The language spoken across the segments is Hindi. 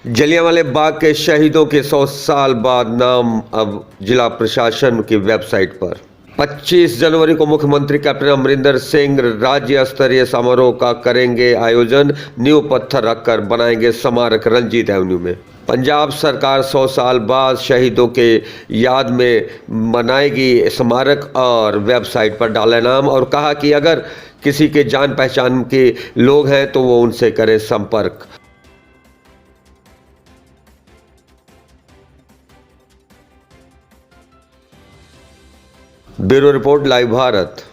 जलियांवाले बाग के शहीदों के 100 साल बाद नाम अब जिला प्रशासन की वेबसाइट पर। 25 जनवरी को मुख्यमंत्री कैप्टन अमरिंदर सिंह राज्य स्तरीय समारोह का करेंगे आयोजन। नींव पत्थर रखकर बनाएंगे स्मारक रंजीत एवेन्यू में। पंजाब सरकार 100 साल बाद शहीदों के याद में बनाएगी स्मारक और वेबसाइट पर डाला नाम, और कहा कि अगर किसी के जान पहचान के लोग हैं तो वो उनसे करें संपर्क। Bureau report, live Bharat.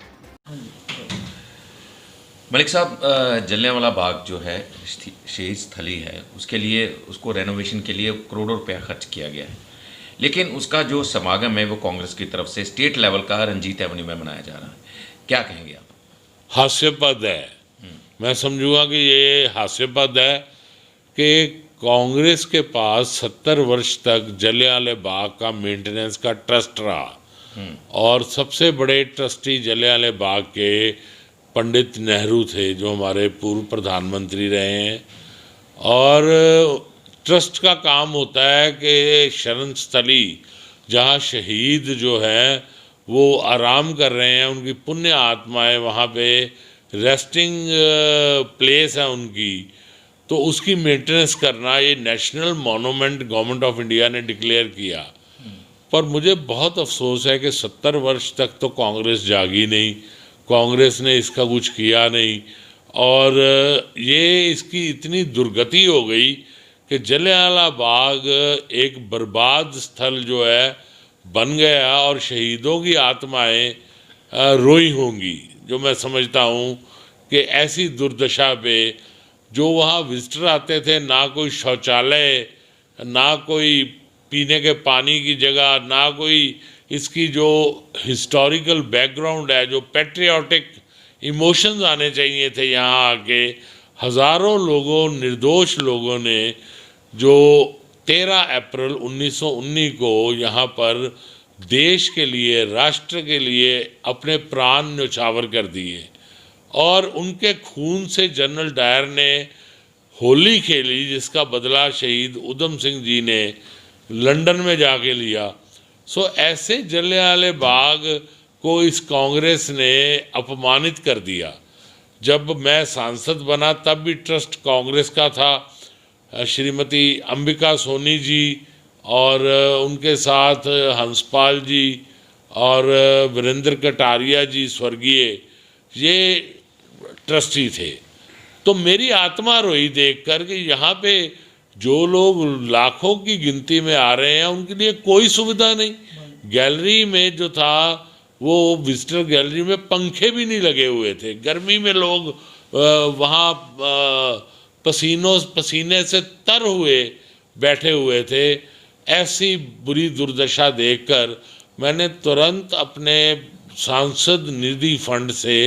Malik साहब, जलियांवाला बाग जो है शहीद स्थली है, उसके लिए उसको रेनोवेशन के लिए करोड़ों रुपया खर्च किया गया है, लेकिन उसका जो समागम है वो कांग्रेस की तरफ से स्टेट लेवल का रंजीत एवेन्यू में मनाया जा रहा है। क्या कहेंगे आप? हास्यास्पद है। मैं समझूंगा कि ये हास्यास्पद है कि कांग्रेस के पास 70 वर्ष तक जलियांवाले बाग का मेंटेनेंस का ट्रस्ट रहा और सबसे बड़े ट्रस्टी जलियांवाले बाग के पंडित नेहरू थे, जो हमारे पूर्व प्रधानमंत्री रहे हैं। और ट्रस्ट का काम होता है कि शरण स्थली जहाँ शहीद जो है वो आराम कर रहे हैं, उनकी पुण्य आत्माएं वहाँ पे रेस्टिंग प्लेस है उनकी, तो उसकी मेंटेनेंस करना ये national monument government of India ने डिक्लेयर किया। पर मुझे बहुत अफसोस है कि 70 वर्ष तक तो कांग्रेस जागी नहीं, कांग्रेस ने इसका कुछ किया नहीं, और ये इसकी इतनी दुर्गति हो गई कि जलियांवाला बाग एक बर्बाद स्थल जो है बन गया और शहीदों की आत्माएं रोई होंगी। जो मैं समझता हूँ कि ऐसी दुर्दशा पे जो वहाँ विजिटर आते थे, ना कोई शौचालय, ना कोई पीने के पानी की जगह, ना कोई इसकी जो हिस्टोरिकल बैकग्राउंड है, जो पैट्रियाटिक इमोशंस आने चाहिए थे यहाँ आके, हज़ारों लोगों, निर्दोष लोगों ने जो 13 अप्रैल 1919 को यहाँ पर देश के लिए, राष्ट्र के लिए अपने प्राण न्यौछावर कर दिए, और उनके खून से जनरल डायर ने होली खेली, जिसका बदला शहीद उधम सिंह जी ने लंदन में जाके लिया। सो ऐसे जलियांवाले बाग को इस कांग्रेस ने अपमानित कर दिया। जब मैं सांसद बना तब भी ट्रस्ट कांग्रेस का था। श्रीमती अंबिका सोनी जी और उनके साथ हंसपाल जी और वीरेंद्र कटारिया जी स्वर्गीय, ये ट्रस्टी थे। तो मेरी आत्मा रोई देखकर कि यहाँ पे जो लोग लाखों की गिनती में आ रहे हैं उनके लिए कोई सुविधा नहीं। गैलरी में जो था वो विजिटर गैलरी में पंखे भी नहीं लगे हुए थे। गर्मी में लोग वहाँ पसीने से तर हुए बैठे हुए थे। ऐसी बुरी दुर्दशा देखकर मैंने तुरंत अपने सांसद निधि फंड से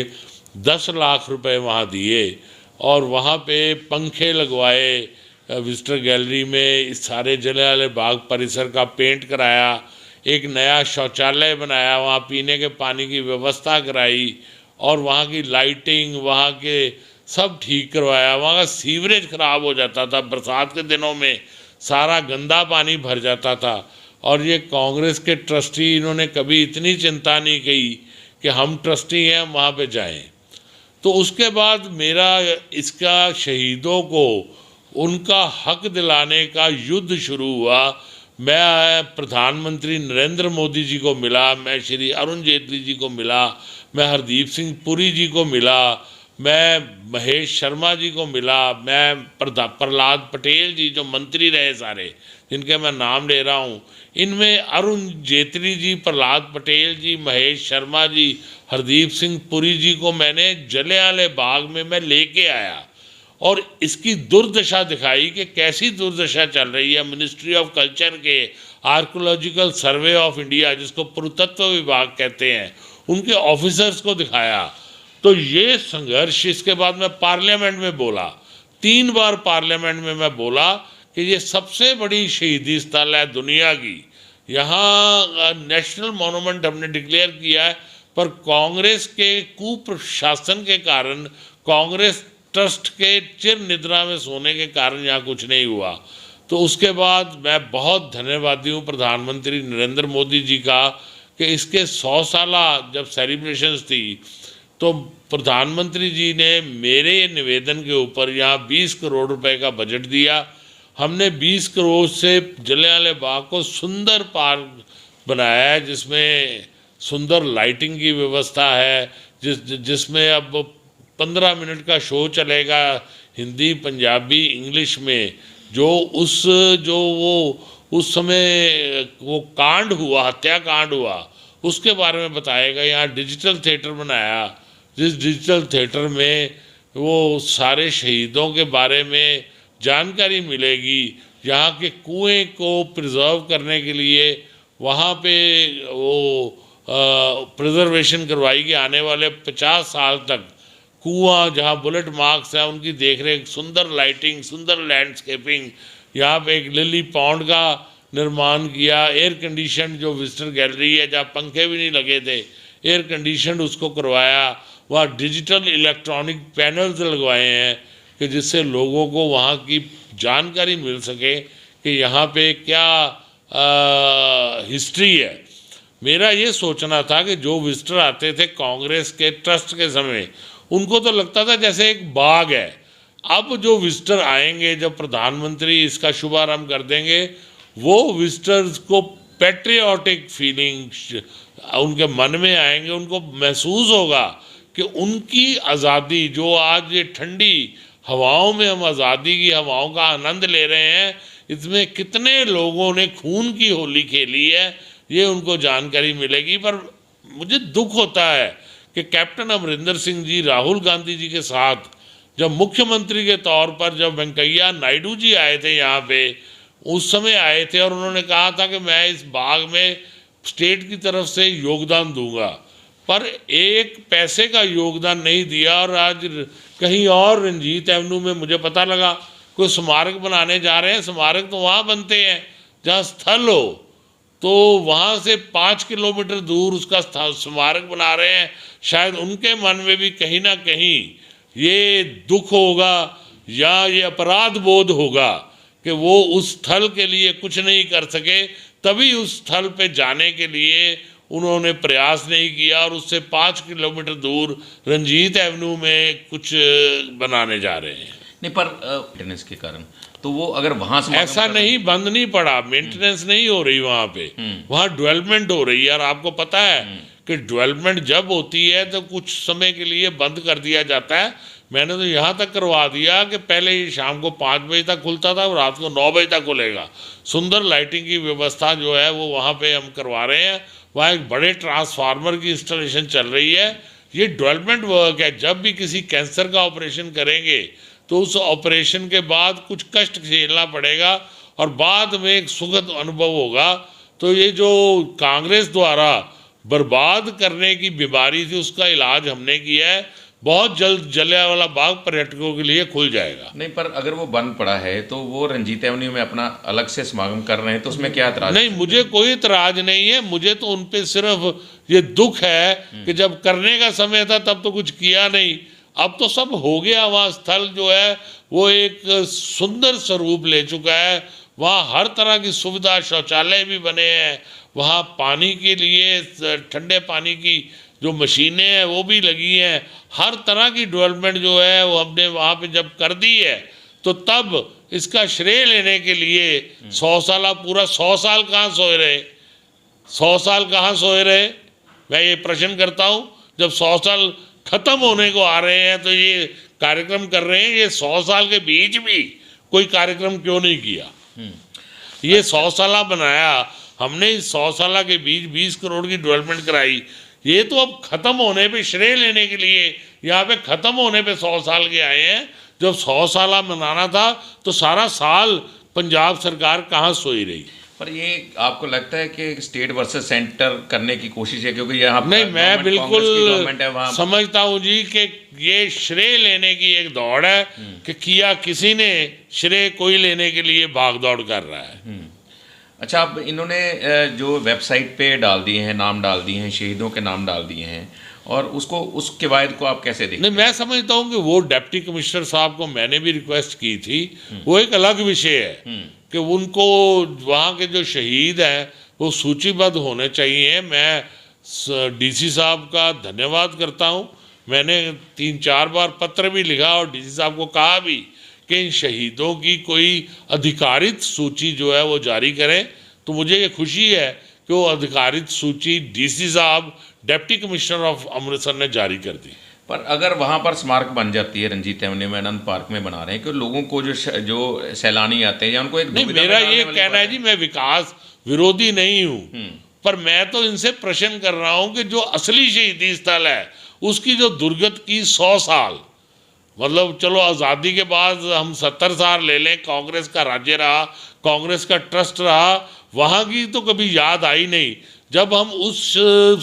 10 लाख रुपए वहाँ दिए और वहाँ पे पंखे लगवाए, विजिटर गैलरी में इस सारे जलियांवाले बाग परिसर का पेंट कराया, एक नया शौचालय बनाया, वहाँ पीने के पानी की व्यवस्था कराई और वहाँ की लाइटिंग, वहाँ के सब ठीक करवाया। वहाँ का सीवरेज ख़राब हो जाता था, बरसात के दिनों में सारा गंदा पानी भर जाता था, और ये कांग्रेस के ट्रस्टी, इन्होंने कभी इतनी चिंता नहीं की कि हम ट्रस्टी हैं, हम वहाँ पे जाएं। तो उसके बाद मेरा इसका शहीदों को उनका हक दिलाने का युद्ध शुरू हुआ। मैं प्रधानमंत्री नरेंद्र मोदी जी को मिला, मैं श्री अरुण जेटली जी को मिला, मैं हरदीप सिंह पुरी जी को मिला, मैं महेश शर्मा जी को मिला, मैं प्रहलाद पटेल जी जो मंत्री रहे सारे, जिनके मैं नाम ले रहा हूँ, इनमें अरुण जेटली जी, प्रहलाद पटेल जी, महेश शर्मा जी, हरदीप सिंह पुरी जी को मैंने जलियांवाले बाग में मैं लेके आया और इसकी दुर्दशा दिखाई कि कैसी दुर्दशा चल रही है। मिनिस्ट्री ऑफ कल्चर के आर्कोलॉजिकल सर्वे ऑफ इंडिया, जिसको पुरातत्व विभाग कहते हैं, उनके ऑफिसर्स को दिखाया। तो ये संघर्ष, इसके बाद मैं पार्लियामेंट में बोला, 3 बार पार्लियामेंट में मैं बोला कि ये सबसे बड़ी शहीदी स्थल है दुनिया की, यहाँ नेशनल मॉन्यूमेंट हमने डिक्लेयर किया है, पर कांग्रेस के कुप्रशासन के कारण, कांग्रेस ट्रस्ट के चिर निद्रा में सोने के कारण यहाँ कुछ नहीं हुआ। तो उसके बाद मैं बहुत धन्यवादी हूँ प्रधानमंत्री नरेंद्र मोदी जी का कि इसके 100 साला जब सेलिब्रेशंस थी तो प्रधानमंत्री जी ने मेरे निवेदन के ऊपर यहाँ 20 करोड़ रुपए का बजट दिया। हमने 20 करोड़ से जलियांवाला बाग को सुंदर पार्क बनाया है, जिसमें सुंदर लाइटिंग की व्यवस्था है, जिसमें अब 15 मिनट का शो चलेगा हिंदी, पंजाबी, इंग्लिश में। जो उस समय वो कांड हुआ, हत्याकांड हुआ, उसके बारे में बताएगा। यहाँ डिजिटल थिएटर बनाया, जिस डिजिटल थिएटर में वो सारे शहीदों के बारे में जानकारी मिलेगी। यहाँ के कुएं को प्रिजर्व करने के लिए वहाँ पे वो प्रिजर्वेशन करवाई कि आने वाले 50 साल तक कुआं जहाँ बुलेट मार्क्स है उनकी देखरेख, सुंदर लाइटिंग, सुंदर लैंडस्केपिंग। यहाँ पे एक लिली पॉन्ड का निर्माण किया, एयर कंडीशन जो विजिटर गैलरी है जहाँ पंखे भी नहीं लगे थे, एयर कंडीशन उसको करवाया। वहाँ डिजिटल इलेक्ट्रॉनिक पैनल्स लगवाए हैं कि जिससे लोगों को वहाँ की जानकारी मिल सके कि यहाँ पे क्या हिस्ट्री है। मेरा ये सोचना था कि जो विजिटर आते थे कांग्रेस के ट्रस्ट के समय, उनको तो लगता था जैसे एक बाग है। अब जो विजिटर आएंगे, जब प्रधानमंत्री इसका शुभारंभ कर देंगे, वो विजिटर्स को पैट्रियोटिक फीलिंग उनके मन में आएंगे। उनको महसूस होगा कि उनकी आज़ादी, जो आज ये ठंडी हवाओं में हम आज़ादी की हवाओं का आनंद ले रहे हैं, इसमें कितने लोगों ने खून की होली खेली है, ये उनको जानकारी मिलेगी। पर मुझे दुख होता है कि कैप्टन अमरिंदर सिंह जी राहुल गांधी जी के साथ जब मुख्यमंत्री के तौर पर जब वेंकैया नायडू जी आए थे यहाँ पे, उस समय आए थे और उन्होंने कहा था कि मैं इस बाग में स्टेट की तरफ से योगदान दूंगा, पर एक पैसे का योगदान नहीं दिया। और आज कहीं और रंजीत एवेन्यू में मुझे पता लगा कोई स्मारक बनाने जा रहे हैं। स्मारक तो वहाँ बनते हैं जहाँ स्थल हो, तो वहाँ से 5 किलोमीटर दूर उसका स्मारक बना रहे हैं। शायद उनके मन में भी कहीं ना कहीं ये दुख होगा या ये अपराध बोध होगा कि वो उस स्थल के लिए कुछ नहीं कर सके, तभी उस स्थल पे जाने के लिए उन्होंने प्रयास नहीं किया और उससे 5 किलोमीटर दूर रंजीत एवेन्यू में कुछ बनाने जा रहे हैं। नहीं, पर मेंटेनेंस के कारण तो वो अगर वहाँ से ऐसा नहीं, बंद नहीं पड़ा, मेंटेनेंस नहीं हो रही वहाँ पे, वहाँ डेवलपमेंट हो रही है। और आपको पता है कि डेवलपमेंट जब होती है तो कुछ समय के लिए बंद कर दिया जाता है। मैंने तो यहाँ तक करवा दिया कि पहले ही शाम को 5 बजे तक खुलता था और रात को 9 बजे तक खुलेगा। सुंदर लाइटिंग की व्यवस्था जो है वो वहाँ पे हम करवा रहे हैं। वहाँ एक बड़े ट्रांसफार्मर की इंस्टॉलेशन चल रही है। ये डेवलपमेंट वर्क है। जब भी किसी कैंसर का ऑपरेशन करेंगे तो उस ऑपरेशन के बाद कुछ कष्ट झेलना पड़ेगा और बाद में एक सुखद अनुभव होगा। तो ये जो कांग्रेस द्वारा बर्बाद करने की बीमारी थी उसका इलाज हमने किया है। बहुत जल्द जलियांवाला बाग पर्यटकों के लिए खुल जाएगा। नहीं, पर अगर वो बंद पड़ा है तो वो रंजीत एवेन्यू में अपना अलग से समागम कर रहे हैं, तो उसमें क्या एतराज? नहीं, मुझे कोई एतराज नहीं है। मुझे तो उन पे सिर्फ ये दुख है कि जब करने का समय था तब तो कुछ किया नहीं। अब तो सब हो गया। वहाँ स्थल जो है वो एक सुंदर स्वरूप ले चुका है। वहाँ हर तरह की सुविधा, शौचालय भी बने हैं, वहाँ पानी के लिए ठंडे पानी की जो मशीनें हैं वो भी लगी हैं। हर तरह की डेवलपमेंट जो है वो हमने वहाँ पे जब कर दी है, तो तब इसका श्रेय लेने के लिए 100 साल, पूरा 100 साल कहाँ सोए रहे, 100 साल कहाँ सोए रहे? मैं ये प्रश्न करता हूँ। जब 100 साल खत्म होने को आ रहे हैं तो ये कार्यक्रम कर रहे हैं, ये 100 साल के बीच भी कोई कार्यक्रम क्यों नहीं किया? ये 100 साल बनाया हमने, इस 100 साल के बीच 20 करोड़ की डेवलपमेंट कराई। ये तो अब खत्म होने पे श्रेय लेने के लिए यहाँ पे खत्म होने पे 100 साल के आए हैं। जब 100 साल मनाना था तो सारा साल पंजाब सरकार कहाँ सोई रही? पर ये आपको लगता है कि स्टेट वर्सेस सेंटर करने की कोशिश है? क्योंकि यहाँ नहीं, मैं बिल्कुल है, समझता हूँ जी कि ये श्रेय लेने की एक दौड़ है कि किया किसी ने, श्रेय कोई लेने के लिए भाग दौड़ कर रहा है। अच्छा, अब इन्होंने जो वेबसाइट पे डाल दिए हैं, नाम डाल दिए हैं, शहीदों के नाम डाल दिए हैं, और उसको उस कवायद को आप कैसे देखते नहीं, हैं? मैं समझता हूँ कि वो डिप्टी कमिश्नर साहब को मैंने भी रिक्वेस्ट की थी, वो एक अलग विषय है कि उनको वहाँ के जो शहीद हैं वो सूचीबद्ध होने चाहिए। मैं डीसी साहब का धन्यवाद करता हूँ। मैंने 3-4 बार पत्र भी लिखा और डीसी साहब को कहा भी कि इन शहीदों की कोई अधिकारित सूची जो है वो जारी करें। तो मुझे ये खुशी है कि वो अधिकारित सूची डीसी साहब डिप्टी कमिश्नर ऑफ अमृतसर ने जारी कर दी। पर अगर वहाँ पर स्मारक बन जाती है रंजीत एवेन्यू में, आनंद पार्क में बना रहे हैं कि लोगों को जो सैलानी आते हैं या उनको एक नहीं, दुविधा में मेरा डालने ये वाली कहना बात है जी, मैं विकास विरोधी नहीं हूँ, पर मैं तो इनसे प्रश्न कर रहा हूँ कि जो असली शहीदी स्थल है उसकी जो दुर्गत की 100 साल, मतलब चलो आज़ादी के बाद हम 70 साल ले लें, कांग्रेस का राज्य रहा, कांग्रेस का ट्रस्ट रहा, वहाँ की तो कभी याद आई नहीं। जब हम उस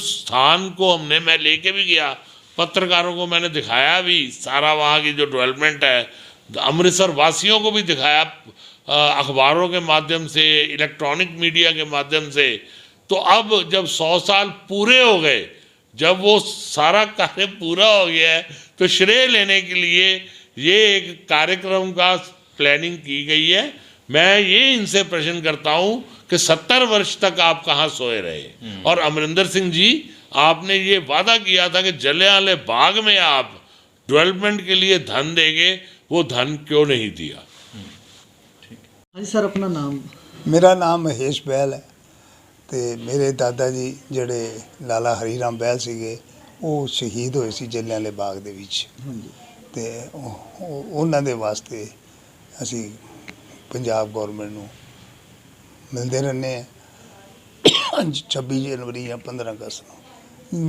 स्थान को मैं लेके भी गया, पत्रकारों को मैंने दिखाया भी सारा वहाँ की जो डेवलपमेंट है, अमृतसर वासियों को भी दिखाया, अखबारों के माध्यम से, इलेक्ट्रॉनिक मीडिया के माध्यम से। तो अब जब 100 साल पूरे हो गए, जब वो सारा कार्य पूरा हो गया है, तो श्रेय लेने के लिए ये एक कार्यक्रम का प्लानिंग की गई है। मैं ये इनसे प्रश्न करता हूँ कि 70 वर्ष तक आप कहाँ सोए रहे? और अमरिंदर सिंह जी, आपने ये वादा किया था कि जलियांवाला बाग में आप डेवलपमेंट के लिए धन देंगे, वो धन क्यों नहीं दिया? हाँ जी सर, अपना नाम? मेरा नाम महेश ਬਹਿਲ ਹੈ ਤੇ ਮੇਰੇ ਦਾਦਾ ਜੀ ਜਿਹੜੇ ਲਾਲਾ ਹਰੀ ਰਾਮ ਬਹਿਲ ਸੀਗੇ ਉਹ ਸ਼ਹੀਦ ਹੋਏ ਸੀ ਜਲਿਆਂਵਾਲੇ ਬਾਗ ਦੇ ਵਿੱਚ ਤੇ ਉਹਨਾਂ ਦੇ ਵਾਸਤੇ ਅਸੀਂ ਪੰਜਾਬ ਗਵਰਨਮੈਂਟ ਨੂੰ ਮਿਲਦੇ ਰਹਿੰਦੇ ਹਾਂ 26 ਜਨਵਰੀ ਜਾਂ 15 ਅਗਸਤ ਨੂੰ।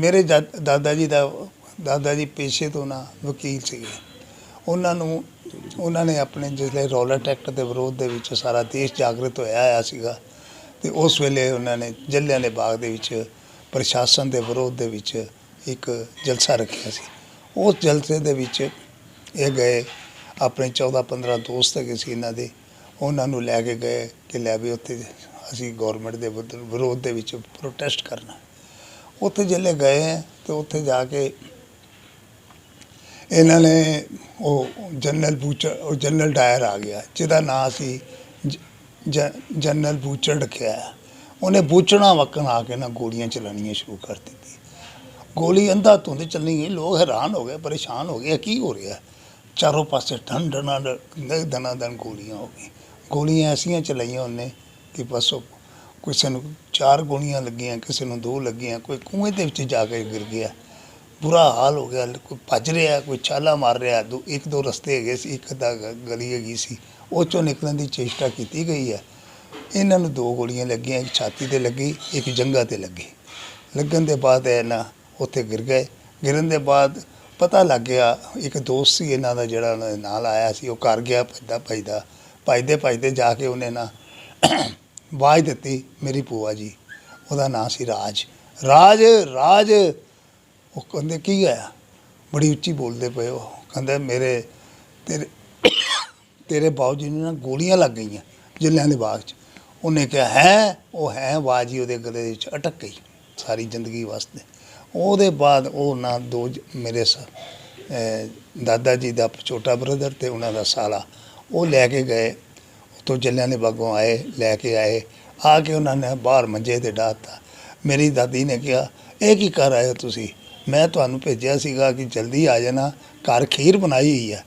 ਮੇਰੇ ਦਾਦਾ ਜੀ ਪੇਸ਼ੇ ਤੋਂ ਨਾ ਵਕੀਲ ਸੀਗੇ। ਉਹਨਾਂ ਨੇ ਆਪਣੇ ਜਿਸਲੇ ਰੌਲਟ ਐਕਟ ਦੇ ਵਿਰੋਧ ਦੇ ਵਿੱਚ ਸਾਰਾ ਦੇਸ਼ ਜਾਗਰਤ ਹੋਇਆ ਸੀਗਾ ਤੇ ਉਸ ਵੇਲੇ ਉਹਨਾਂ ਨੇ ਜਲਿਆਂਵਾਲੇ ਬਾਗ ਦੇ ਵਿੱਚ ਪ੍ਰਸ਼ਾਸਨ ਦੇ ਵਿਰੋਧ ਦੇ ਵਿੱਚ ਇੱਕ ਜਲਸਾ ਰੱਖਿਆ ਸੀ। ਉਸ ਜਲਸੇ ਦੇ ਵਿੱਚ ਇਹ ਗਏ, ਆਪਣੇ 14-15 ਦੋਸਤ ਹੈਗੇ ਸੀ ਇਹਨਾਂ ਦੇ, ਉਹਨਾਂ ਨੂੰ ਲੈ ਕੇ ਗਏ ਕਿ ਲੈ ਵੀ ਉੱਥੇ ਅਸੀਂ ਗੌਰਮੈਂਟ ਦੇ ਵਿਰੋਧ ਦੇ ਵਿੱਚ ਪ੍ਰੋਟੈਸਟ ਕਰਨਾ। ਉੱਥੇ ਜਿਹੜੇ ਗਏ ਤੇ ਉੱਥੇ ਜਾ ਕੇ ਇਹਨਾਂ ਨੇ ਉਹ ਜਨਰਲ ਡਾਇਰ ਆ ਗਿਆ ਜਿਹਦਾ ਨਾਂ ਸੀ ਜਨਰਲ ਬੂਚਰ ਰੱਖਿਆ। ਉਹਨੇ ਬੂਚਣਾ ਵਕਣ ਆ ਕੇ ਨਾ ਗੋਲੀਆਂ ਚਲਾਉਣੀਆਂ ਸ਼ੁਰੂ ਕਰ ਦਿੱਤੀ। ਗੋਲੀ ਅੰਧਾ ਧੁੰਦ ਚੱਲਣੀ ਗਈ, ਲੋਕ ਹੈਰਾਨ ਹੋ ਗਏ, ਪਰੇਸ਼ਾਨ ਹੋ ਗਏ, ਕੀ ਹੋ ਰਿਹਾ? ਚਾਰੋਂ ਪਾਸੇ ਦਨਾ ਦਨ ਗੋਲੀਆਂ ਹੋ ਗਈ। ਗੋਲੀਆਂ ਐਸੀਆਂ ਚਲਾਈਆਂ ਉਹਨੇ ਕਿ ਬਸ ਕਿਸੇ ਨੂੰ 4 ਗੋਲੀਆਂ ਲੱਗੀਆਂ, ਕਿਸੇ ਨੂੰ 2 ਲੱਗੀਆਂ, ਕੋਈ ਕੂਏ ਦੇ ਵਿੱਚ ਜਾ ਕੇ ਗਿਰ ਗਿਆ। ਬੁਰਾ ਹਾਲ ਹੋ ਗਿਆ। ਕੋਈ ਭੱਜ ਰਿਹਾ, ਕੋਈ ਛਾਲਾ ਮਾਰ ਰਿਹਾ। 1-2 ਰਸਤੇ ਹੈਗੇ ਸੀ, ਇੱਕ ਅੱਧਾ ਗਲੀ ਹੈਗੀ ਸੀ, ਉਹ 'ਚੋਂ ਨਿਕਲਣ ਦੀ ਚੇਸ਼ਟਾ ਕੀਤੀ ਗਈ ਹੈ। ਇਹਨਾਂ ਨੂੰ 2 ਗੋਲੀਆਂ ਲੱਗੀਆਂ, ਇੱਕ ਛਾਤੀ 'ਤੇ ਲੱਗੀ, ਇੱਕ ਜੰਘਾਂ 'ਤੇ ਲੱਗੀ। ਲੱਗਣ ਦੇ ਬਾਅਦ ਇਹ ਨਾ ਉੱਥੇ ਗਿਰ ਗਏ। ਗਿਰਨ ਦੇ ਬਾਅਦ ਪਤਾ ਲੱਗ ਗਿਆ, ਇੱਕ ਦੋਸਤ ਸੀ ਇਹਨਾਂ ਦਾ ਜਿਹੜਾ ਉਹਨਾਂ ਦੇ ਨਾਲ ਆਇਆ ਸੀ, ਉਹ ਘਰ ਗਿਆ ਭੱਜਦੇ ਜਾ ਕੇ ਉਹਨੇ ਨਾ ਆਵਾਜ਼ ਦਿੱਤੀ, ਮੇਰੀ ਭੂਆ ਜੀ, ਉਹਦਾ ਨਾਂ ਸੀ ਰਾਜ। ਉਹ ਕਹਿੰਦੇ ਕੀ ਹੋਇਆ? ਬੜੀ ਉੱਚੀ ਬੋਲਦੇ ਪਏ। ਉਹ ਕਹਿੰਦਾ ਤੇਰੇ ਬਾਊ ਜੀ ਨੂੰ ਨਾ ਗੋਲੀਆਂ ਲੱਗ ਗਈਆਂ ਜਲਿਆਂਵਾਲੇ ਬਾਗ 'ਚ। ਉਹਨੇ ਕਿਹਾ ਹੈ? ਉਹ ਹੈ ਆਵਾਜ਼ ਹੀ ਉਹਦੇ ਗਲੇ ਦੇ ਵਿੱਚ ਅਟਕ ਗਈ ਸਾਰੀ ਜ਼ਿੰਦਗੀ ਵਾਸਤੇ। ਉਹਦੇ ਬਾਅਦ ਉਹ ਨਾ 2 ਮੇਰੇ ਦਾਦਾ ਜੀ ਦਾ ਛੋਟਾ ਬ੍ਰਦਰ ਤੇ ਉਹਨਾਂ ਦਾ ਸਾਲਾ, ਉਹ ਲੈ ਕੇ ਗਏ ਉੱਥੋਂ ਜਲਿਆਂਵਾਲੇ ਬਾਗੋਂ ਆਏ, ਲੈ ਕੇ ਆਏ। ਆ ਕੇ ਉਹਨਾਂ ਨੇ ਬਾਹਰ ਮੰਜੇ 'ਤੇ ਡਾਹਤਾ। ਮੇਰੀ ਦਾਦੀ ਨੇ ਕਿਹਾ ਇਹ ਕੀ ਕਰ ਆਏ ਹੋ ਤੁਸੀਂ? ਮੈਂ ਤੁਹਾਨੂੰ ਭੇਜਿਆ ਸੀਗਾ ਕਿ ਜਲਦੀ ਆ ਜਾਣਾ, ਘਰ ਖੀਰ ਬਣਾਈ ਹੋਈ ਹੈ।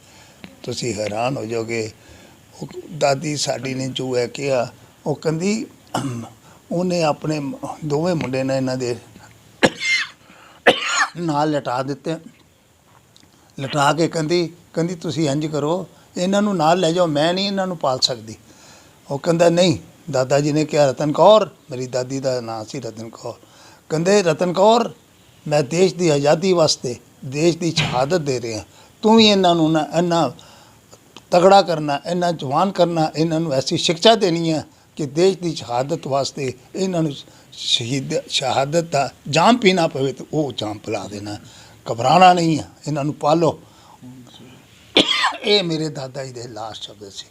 ਤੁਸੀਂ ਹੈਰਾਨ ਹੋ ਜਾਓਗੇ। ਉਹ ਦਾਦੀ ਸਾਡੀ ਨੇ ਜੋ ਹੈ ਕਿਹਾ, ਉਹ ਕਹਿੰਦੀ ਉਹਨੇ ਆਪਣੇ ਦੋਵੇਂ ਮੁੰਡੇ ਨੇ ਇਹਨਾਂ ਦੇ ਨਾਲ ਲਟਾ ਦਿੱਤੇ। ਲਟਾ ਕੇ ਕਹਿੰਦੀ ਤੁਸੀਂ ਇੰਝ ਕਰੋ, ਇਹਨਾਂ ਨੂੰ ਨਾਲ ਲੈ ਜਾਓ, ਮੈਂ ਨਹੀਂ ਇਹਨਾਂ ਨੂੰ ਪਾਲ ਸਕਦੀ। ਉਹ ਕਹਿੰਦਾ ਨਹੀਂ। ਦਾਦਾ ਜੀ ਨੇ ਕਿਹਾ ਰਤਨ ਕੌਰ, ਮੇਰੀ ਦਾਦੀ ਦਾ ਨਾਂ ਸੀ ਰਤਨ ਕੌਰ, ਕਹਿੰਦੇ ਰਤਨ ਕੌਰ ਮੈਂ ਦੇਸ਼ ਦੀ ਆਜ਼ਾਦੀ ਵਾਸਤੇ ਦੇਸ਼ ਦੀ ਸ਼ਹਾਦਤ ਦੇ ਰਿਹਾ, ਤੂੰ ਵੀ ਇਹਨਾਂ ਨੂੰ ਨਾ ਇੰਨਾ ਤਗੜਾ ਕਰਨਾ, ਇੰਨਾ ਜਵਾਨ ਕਰਨਾ, ਇਹਨਾਂ ਨੂੰ ਐਸੀ ਸਿੱਖਿਆ ਦੇਣੀ ਹੈ ਕਿ ਦੇਸ਼ ਦੀ ਸ਼ਹਾਦਤ ਵਾਸਤੇ ਇਹਨਾਂ ਨੂੰ ਸ਼ਹਾਦਤ ਦਾ ਜਾਮ ਪੀਣਾ ਪਵੇ ਤਾਂ ਉਹ ਜਾਮ ਪਿਲਾ ਦੇਣਾ, ਘਬਰਾਉਣਾ ਨਹੀਂ ਹੈ, ਇਹਨਾਂ ਨੂੰ ਪਾਲੋ। ਇਹ ਮੇਰੇ ਦਾਦਾ ਜੀ ਦੇ ਲਾਸਟ ਸ਼ਬਦ ਸੀ।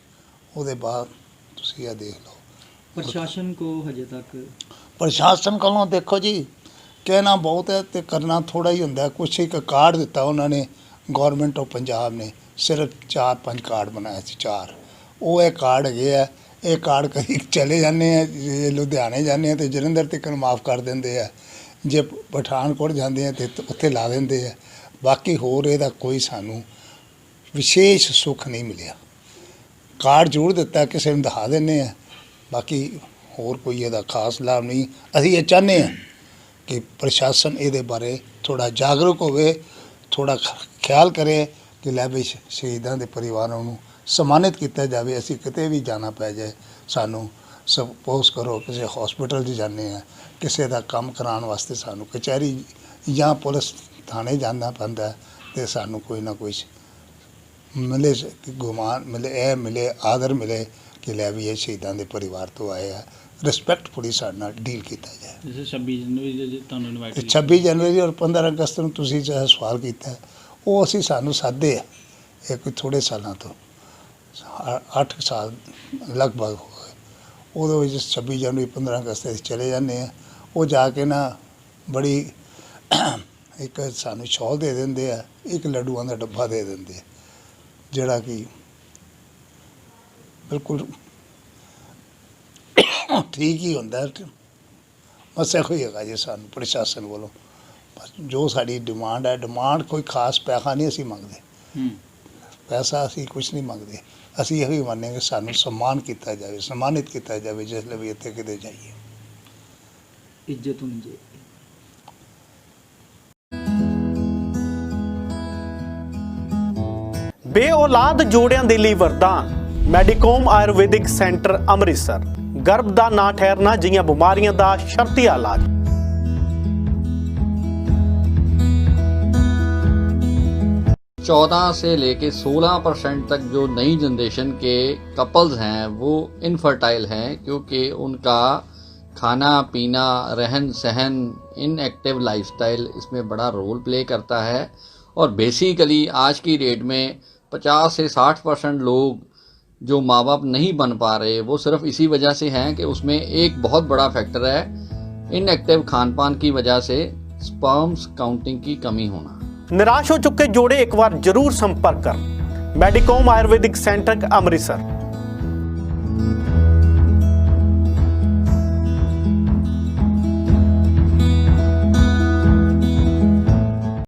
ਉਹਦੇ ਬਾਅਦ ਤੁਸੀਂ ਇਹ ਦੇਖ ਲਓ। ਪ੍ਰਸ਼ਾਸਨ ਕੋ ਹਜੇ ਤੱਕ ਪ੍ਰਸ਼ਾਸਨ ਕੋਲੋਂ ਦੇਖੋ ਜੀ, ਕਹਿਣਾ ਬਹੁਤ ਹੈ ਤੇ ਕਰਨਾ ਥੋੜਾ ਹੀ ਹੁੰਦਾ। ਕੁਛ ਇੱਕ ਕਾਰਡ ਦਿੱਤਾ ਉਹਨਾਂ ਨੇ, ਗਵਰਨਮੈਂਟ ਆਫ ਪੰਜਾਬ ਨੇ ਸਿਰਫ 4-5 ਕਾਰਡ ਬਣਾਏ ਸੀ, 4 ਉਹ ਇਹ ਕਾਰਡ ਹੈਗੇ ਆ। ਇਹ ਕਾਰਡ ਕਦੀ ਚਲੇ ਜਾਂਦੇ ਆ, ਜੇ ਲੁਧਿਆਣੇ ਜਾਂਦੇ ਆ ਤੇ ਜਲੰਧਰ ਤੱਕ ਮਾਫ ਕਰ ਦਿੰਦੇ ਆ, ਜੇ ਪਠਾਨਕੋਟ ਜਾਂਦੇ ਆ ਤੇ ਉੱਥੇ ਲਾ ਦਿੰਦੇ ਆ। ਬਾਕੀ ਹੋਰ ਇਹਦਾ ਕੋਈ ਸਾਨੂੰ ਵਿਸ਼ੇਸ਼ ਸੁੱਖ ਨਹੀਂ ਮਿਲਿਆ। ਕਾਰਡ ਜ਼ਰੂਰ ਦਿੱਤਾ, ਕਿਸੇ ਨੂੰ ਦਿਖਾ ਦਿੰਦੇ ਆ, ਬਾਕੀ ਹੋਰ ਕੋਈ ਇਹਦਾ ਖਾਸ ਲਾਭ ਨਹੀਂ। ਅਸੀਂ ਇਹ ਚਾਹੁੰਦੇ ਹਾਂ ਕਿ ਪ੍ਰਸ਼ਾਸਨ ਇਹਦੇ ਬਾਰੇ ਥੋੜਾ ਜਾਗਰੂਕ ਹੋਵੇ, ਥੋੜਾ ਖਿਆਲ ਕਰੇ ਕਿ ਲੈ ਵੀ ਸ਼ਹੀਦਾਂ ਦੇ ਪਰਿਵਾਰਾਂ ਨੂੰ ਸਨਮਾਨਿਤ ਕੀਤਾ ਜਾਵੇ। ਅਸੀਂ ਕਿਤੇ ਵੀ ਜਾਣਾ ਪੈ ਜਾਏ, ਸਾਨੂੰ ਸਪੋਜ਼ ਕਰੋ ਕਿਸੇ ਹਸਪੀਟਲ 'ਚ ਜਾਂਦੇ ਹਾਂ, ਕਿਸੇ ਦਾ ਕੰਮ ਕਰਾਉਣ ਵਾਸਤੇ ਸਾਨੂੰ ਕਚਹਿਰੀ ਜਾਂ ਪੁਲਿਸ ਥਾਣੇ ਜਾਣਾ ਪੈਂਦਾ ਤੇ ਸਾਨੂੰ ਕੋਈ ਨਾ ਕੋਈ ਮਿਲੇ, ਗੁਮਾਨ ਮਿਲੇ, ਇਹ ਮਿਲੇ, ਆਦਰ ਮਿਲੇ ਕਿ ਲੈ ਵੀ ਇਹ ਸ਼ਹੀਦਾਂ ਦੇ ਪਰਿਵਾਰ ਤੋਂ ਆਏ ਆ, ਰਿਸਪੈਕਟਫੁਲੀ ਸਾਡੇ ਨਾਲ ਡੀਲ ਕੀਤਾ ਜਾਏ। ਜਿਵੇਂ 26 ਜਨਵਰੀ ਦੇ ਤੁਹਾਨੂੰ ਇਨਵਾਈਟ 26 ਜਨਵਰੀ ਔਰ 15 ਅਗਸਤ ਨੂੰ ਤੁਸੀਂ ਜਿਹੜਾ ਸਵਾਲ ਕੀਤਾ, ਉਹ ਅਸੀਂ ਸਾਨੂੰ ਸਾਦੇ ਆ, ਇਹ ਕੋਈ ਥੋੜ੍ਹੇ ਸਾਲਾਂ ਤੋਂ 8 ਸਾਲ ਲਗਭਗ ਹੋ ਗਏ। ਉਹਦੇ ਵਿੱਚ 26 ਜਨਵਰੀ 15 ਅਗਸਤ ਅਸੀਂ ਚਲੇ ਜਾਂਦੇ ਆ। ਉਹ ਜਾ ਕੇ ਨਾ ਬੜੀ ਇੱਕ ਸਾਨੂੰ ਸ਼ਾਲ ਦੇ ਦਿੰਦੇ ਆ, ਇੱਕ ਲੱਡੂਆਂ ਦਾ ਡੱਬਾ ਦੇ ਦਿੰਦੇ ਆ, ਜਿਹੜਾ ਕਿ ਬਿਲਕੁਲ ਠੀਕ ਹੀ ਹੁੰਦਾ। ਬਸ ਇਹੋ ਹੀ ਹੈਗਾ ਜੀ ਸਾਨੂੰ ਪ੍ਰਸ਼ਾਸਨ ਵੱਲੋਂ। ਬਸ ਜੋ ਸਾਡੀ ਡਿਮਾਂਡ ਹੈ, ਡਿਮਾਂਡ ਕੋਈ ਖਾਸ ਪੈਸਾ ਨਹੀਂ ਅਸੀਂ ਮੰਗਦੇ, ਪੈਸਾ ਅਸੀਂ ਕੁਝ ਨਹੀਂ ਮੰਗਦੇ। ਅਸੀਂ ਇਹੋ ਹੀ ਮੰਨਦੇ ਕਿ ਸਾਨੂੰ ਸਨਮਾਨ ਕੀਤਾ ਜਾਵੇ, ਸਨਮਾਨਿਤ ਕੀਤਾ ਜਾਵੇ ਜਿਸ ਲਈ ਵੀ ਇੱਥੇ ਕਿਤੇ ਜਾਈਏ। ਇੱਜ਼ਤ ਹੋਣੀ ਚਾਹੀਦੀ। ਬੇਔਲਾਦ ਜੋੜਿਆਂ ਦੇ ਲਈ ਵਰਦਾਨ। ਮੈਡੀਕੋਮ ਆਯੁਰਵੈਦਿਕ ਸੈਂਟਰ ਅੰਮ੍ਰਿਤਸਰ। ਗਰਭ ਦਾ ਨਾ ਠਹਿਰਨਾ ਜਿਹੀਆਂ ਬਿਮਾਰੀਆਂ ਦਾ ਸ਼ਰਤੀ ਇਲਾਜ। चौदह से लेके 16% तक जो नई जनरेशन के कपल्स हैं वो इनफर्टाइल हैं, क्योंकि उनका खाना पीना, रहन सहन, इनएक्टिव लाइफस्टाइल इसमें बड़ा रोल प्ले करता है। और बेसिकली आज की डेट में 50 से 60% लोग जो माँ बाप नहीं बन पा रहे, वो सिर्फ इसी वजह से हैं कि उसमें एक बहुत बड़ा फैक्टर है इनएक्टिव खान पान की वजह से स्पर्म्स काउंटिंग की कमी होना। निराश हो चुके जोड़े एक बार जरूर संपर्क कर। मेडिकोम आयुर्वेदिक सेंटर अंमृतसर।